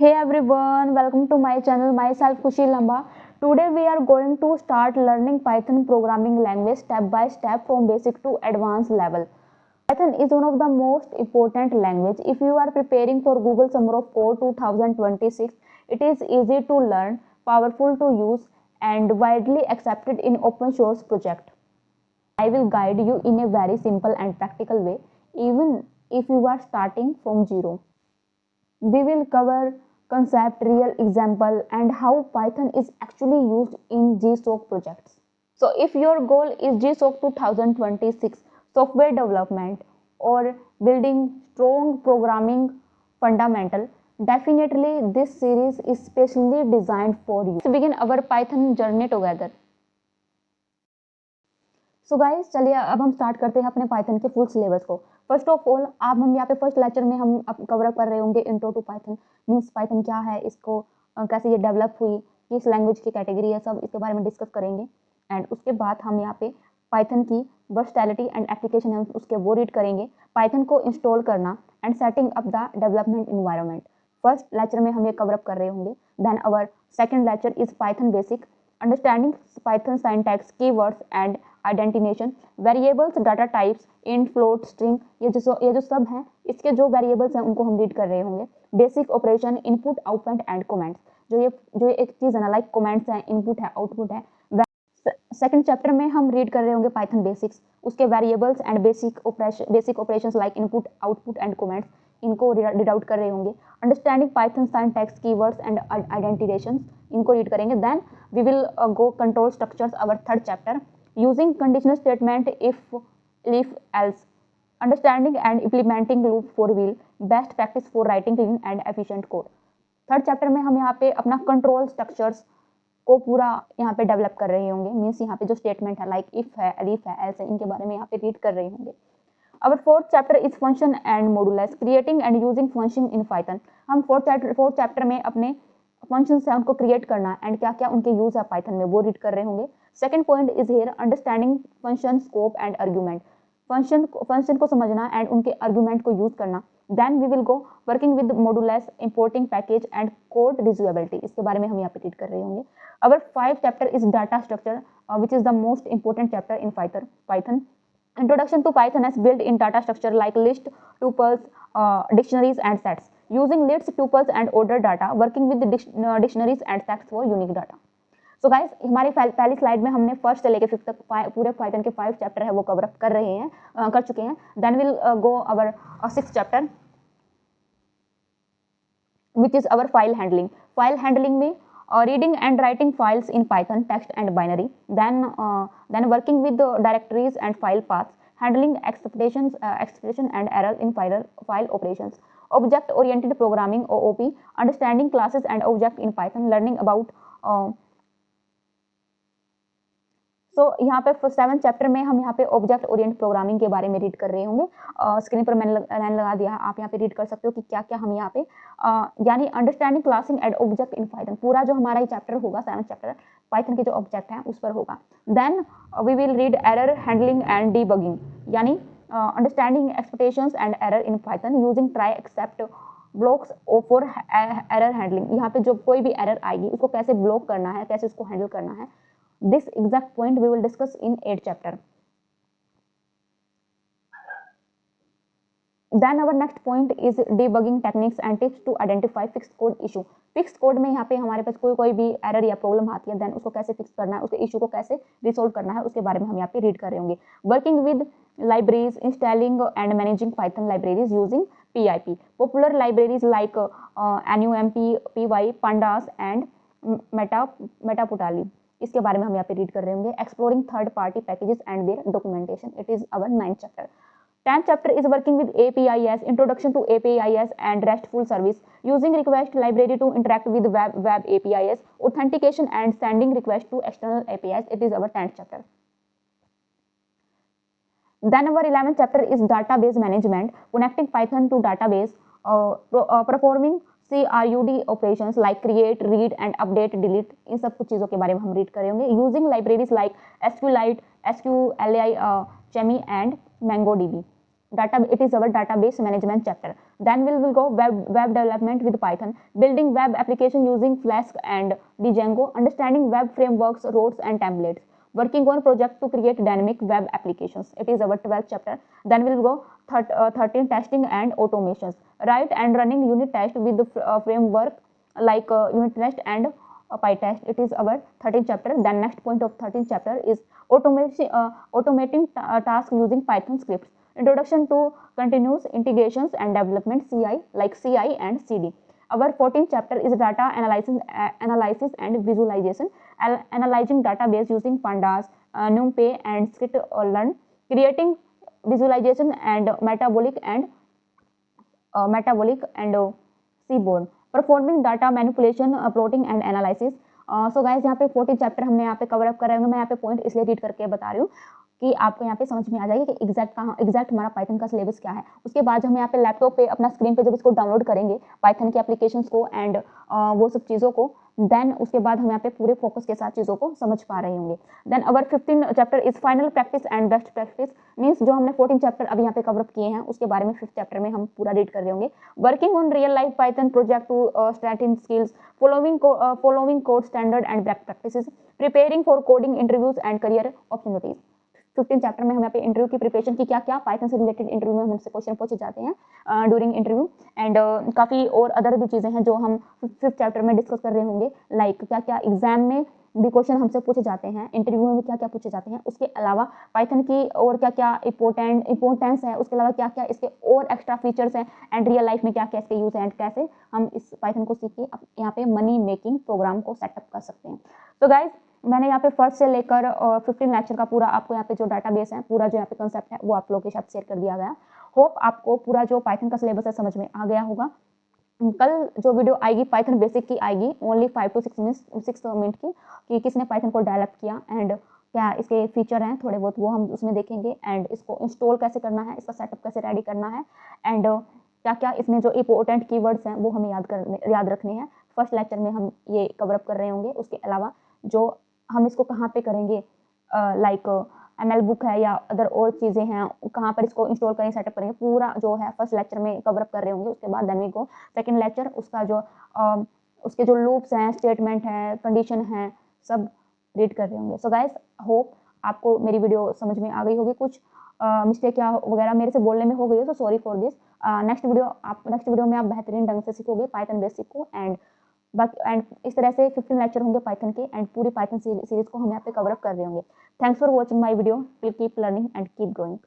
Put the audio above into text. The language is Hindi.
Hey everyone, welcome to my channel. Myself Kushi Lamba. Today we are going to start learning Python programming language step by step from basic to advanced level. Python is one of the most important language. If you are preparing for Google Summer of Code 2026, it is easy to learn, powerful to use, and widely accepted in open source project. I will guide you in a very simple and practical way, even if you are starting from zero. We will cover concept, real example, and how Python is actually used in GSOC projects. So if your goal is GSOC 2026 software development or building strong programming fundamental, definitely this series is specially designed for you. Let's begin our Python journey together. So guys चलिए अब हम स्टार्ट करते हैं अपने पाइथन के फुल सिलेबस को। फर्स्ट ऑफ ऑल हम यहाँ पे फर्स्ट लेक्चर में हम कवर अप कर रहे होंगे intro to Python, means Python क्या है, इसको कैसे ये डेवलप हुई, किस लैंग्वेज की कैटेगरी है, सब इसके बारे में डिस्कस करेंगे। एंड उसके बाद हम यहाँ पे पाइथन की वर्सटैलिटी एंड एप्लीकेशन है उसके वो रीड करेंगे, पाइथन को इंस्टॉल करना and setting up the development environment. First lecture में हम ये कवर अप कर रहे होंगे। Then our second lecture is Python basic, understanding Python syntax, keywords and indentation, variables, data types, int, float, string, ये जो सब हैं, इसके जो वेरिएबल्स हैं उनको हम रीड कर रहे होंगे। Basic operation, input, output and comments, जो ये एक चीज़ है ना, लाइक कमेंट्स हैं, इनपुट है, आउटपुट है। सेकंड चैप्टर में हम रीड कर रहे होंगे पाइथन बेसिक्स, उसके variables and basic operations like input, output and comments, इनको रीड आउट कर रहे होंगे। Understanding Python syntax, keywords and indentations, इनको रीड करेंगे। Then we will go control structures, our third chapter, using conditional statement, if else, understanding and implementing loop for wheel, best practice for writing clean and efficient code। Third chapter में हम यहाँ पे अपना कंट्रोल स्ट्रक्चर्स को पूरा यहाँ पे डेवलप कर रहे होंगे, मीन्स यहाँ पे जो स्टेटमेंट है लाइक इफ है, एलिफ है, एल्स है, इनके बारे में यहाँ पे रीड कर रहे होंगे। अवर fourth chapter is function and modules, creating and using function in Python. हम फोर्थ चैप्टर में अपने फंक्शंस हैं उनको क्रिएट करना एंड क्या क्या उनके यूज है पाइथन में, वो रीड कर रहे होंगे। Second point is here understanding function, scope and argument, function को समझना एंड उनके आर्गुमेंट को यूज करना। Then we will go working with modules, importing package and code reducibility, इसके बारे में हम यहाँ पे रीड कर रहे होंगे। Our five chapter is data structure, which is the most important chapter in Python. Introduction to Python as built in data structure like list, tuples, dictionaries and sets. Using lists, tuples and order data, working with the dictionaries and sets for unique data. So guys, हमारी पहली स्लाइड में हमने फर्स्ट से लेके फिफ्थ तक पूरे पाइथन के 5 चैप्टर है वो कवर अप कर रहे हैं, कर चुके हैं। Then will go our 6th chapter which is our file handling. File handling में reading and writing files in Python, text and binary, then working with the directories and file paths, handling expression and error in file operations, object oriented programming OOP, understanding classes and object in Python, learning about यहाँ पे 7th चैप्टर में हम यहाँ पे ऑब्जेक्ट ओरिएंटेड प्रोग्रामिंग के बारे में रीड कर रहे होंगे। स्क्रीन पर मैंने लाइन लगा दिया है, आप यहाँ पे रीड कर सकते हो कि क्या क्या हम यहाँ पे यानी understanding classing and object in Python, पूरा जो हमारा ये चैप्टर होगा 7th चैप्टर पाइथन के जो ऑब्जेक्ट हैं उस पर होगा। Then we will read error handling and debugging, यानी understanding expectations and error in Python using try except blocks for error handling, यहाँ पे जो कोई भी एरर आएगी उसको कैसे ब्लॉक करना है, कैसे उसको हैंडल करना है। This exact point we will discuss in 8th chapter. Then our next point is debugging techniques and tips to identify fixed code issue. Fixed code में यहाँ पे हमारे पास कोई भी एरर या प्रॉब्लम आती है, देन उसको कैसे फिक्स करना है, उसके इशू को कैसे रिसोल्व करना है, उसके बारे में हम यहाँ पे रीड कर रहे होंगे। Working with libraries, installing and managing Python libraries using PIP. Popular libraries like NUMP, PY, Pandas and Metaputali, इसके बारे में हम यहाँ पे रीड कर रहे होंगे। Exploring third party packages and their documentation, it is our 9th chapter. 10th chapter is working with APIs, introduction to APIs and restful service, using request library to interact with web APIs, authentication and sending request to external APIs, it is our 10th chapter. Then our 11th chapter is database management, connecting Python to database, performing CRUD operations like create, read and update, delete, इन सब कुछ चीज़ों के बारे में हम रीड करेंगे। Using libraries like SQLite, SQLi, Chemi and MongoDB। it is our database management chapter. Then we will go web development with Python, building web application using Flask and Django, understanding web frameworks, routes and templates, working on project to create dynamic web applications. It is our 12th chapter. Then we will go 13 testing and automations, write and running unit test with the framework like unit test and PyTest. It is our 13th chapter. Then next point of 13th chapter is automating tasks using Python scripts, introduction to continuous integrations and development, CI like CI and CD. Our 14th chapter is data analysis and visualization, analyzing database using pandas, NumPy and scikit-learn, creating visualization and metabolic and seaborn, performing data manipulation, plotting and analysis. So guys यहाँ पे 14 चैप्टर हमने यहाँ पे कवर अप कर रहे होंगे। मैं यहाँ पे पॉइंट इसलिए रीड करके बता रही हूँ कि आपको यहाँ पे समझ में आ जाएगी कि एग्जैक्ट हमारा पाइथन का सिलेबस क्या है। उसके बाद हम यहाँ पे लैपटॉप पे अपना स्क्रीन पे जब इसको डाउनलोड करेंगे पाइथन की एप्लीकेशंस को एंड वो सब चीज़ों को, देन उसके बाद हम यहाँ पे पूरे फोकस के साथ चीज़ों को समझ पा रहे होंगे। Then our 15 chapter is final practice and best practice, means जो हमने 14 चैप्टर अभी यहाँ पे कवर अप किए हैं उसके बारे में 5th चैप्टर में हम पूरा रीड कर रहे होंगे। Working on real life Python project to strengthen skills, following code standard and best practices, preparing for coding interviews and career opportunities। 15 chapter में हम यहाँ पे इंटरव्यू की प्रिपरेशन की क्या पाइथन से रिलेटेड इंटरव्यू में हमसे क्वेश्चन पूछे जाते हैं ड्यूरिंग इंटरव्यू एंड काफ़ी और अदर भी चीज़ें हैं जो हम 5th चैप्टर में डिस्कस कर रहे होंगे, लाइक क्या एग्जाम में भी क्वेश्चन हमसे पूछे जाते हैं, इंटरव्यू में भी क्या पूछे जाते हैं, उसके अलावा पाइथन की और क्या इंपॉर्टेंस है, उसके अलावा क्या इसके और एक्स्ट्रा फीचर्स हैं एंड रियल लाइफ में क्या इसके यूज है एंड कैसे हम इस पाइथन को सीख के यहाँ पे मनी मेकिंग प्रोग्राम को सेटअप कर सकते हैं। तो गाइज मैंने यहाँ पे फर्स्ट से लेकर 15 लेक्चर का पूरा आपको यहाँ पे जो डाटाबेस है, पूरा जो यहाँ पे कंसेप्ट है वो आप लोगों के साथ शेयर कर दिया गया। होप आपको पूरा जो पाइथन का सिलेबस है समझ में आ गया होगा। कल जो वीडियो आएगी पाइथन बेसिक की आएगी, ओनली 5 to 6 मिनट की, कि किसने पाइथन को डेवलप किया एंड क्या इसके फीचर हैं थोड़े बहुत, वो हम उसमें देखेंगे एंड इसको इंस्टॉल कैसे करना है, इसका सेटअप कैसे रेडी करना है एंड क्या इसमें जो इंपॉर्टेंट कीवर्ड्स हैं वो हमें याद रखने हैं। फर्स्ट लेक्चर में हम ये कवर अप कर रहे होंगे। उसके अलावा जो हम इसको कहाँ पे करेंगे, लाइक ML बुक है या अदर और चीज़ें हैं, कहाँ पर इसको इंस्टॉल करेंगे, सेटअप करेंगे, पूरा जो है फर्स्ट लेक्चर में कवर अप कर रहे होंगे। उसके बाद then we go second lecture, उसका जो उसके जो लूप्स हैं, स्टेटमेंट हैं, कंडीशन हैं, सब रीड कर रहे होंगे। सो गाइस होप आपको मेरी वीडियो समझ में आ गई होगी। कुछ मिस्टेक या वगैरह मेरे से बोलने में हो गई हो तो sorry for this. Next video में आप बेहतरीन ढंग से सीखोगे पाइथन बेसिक को एंड इस तरह से 15 लेक्चर होंगे पाइथन के एंड पूरी पाइथन सीरीज को हम यहाँ पे कवर अप कर रहे होंगे। Thanks for watching my video. Keep learning and keep growing.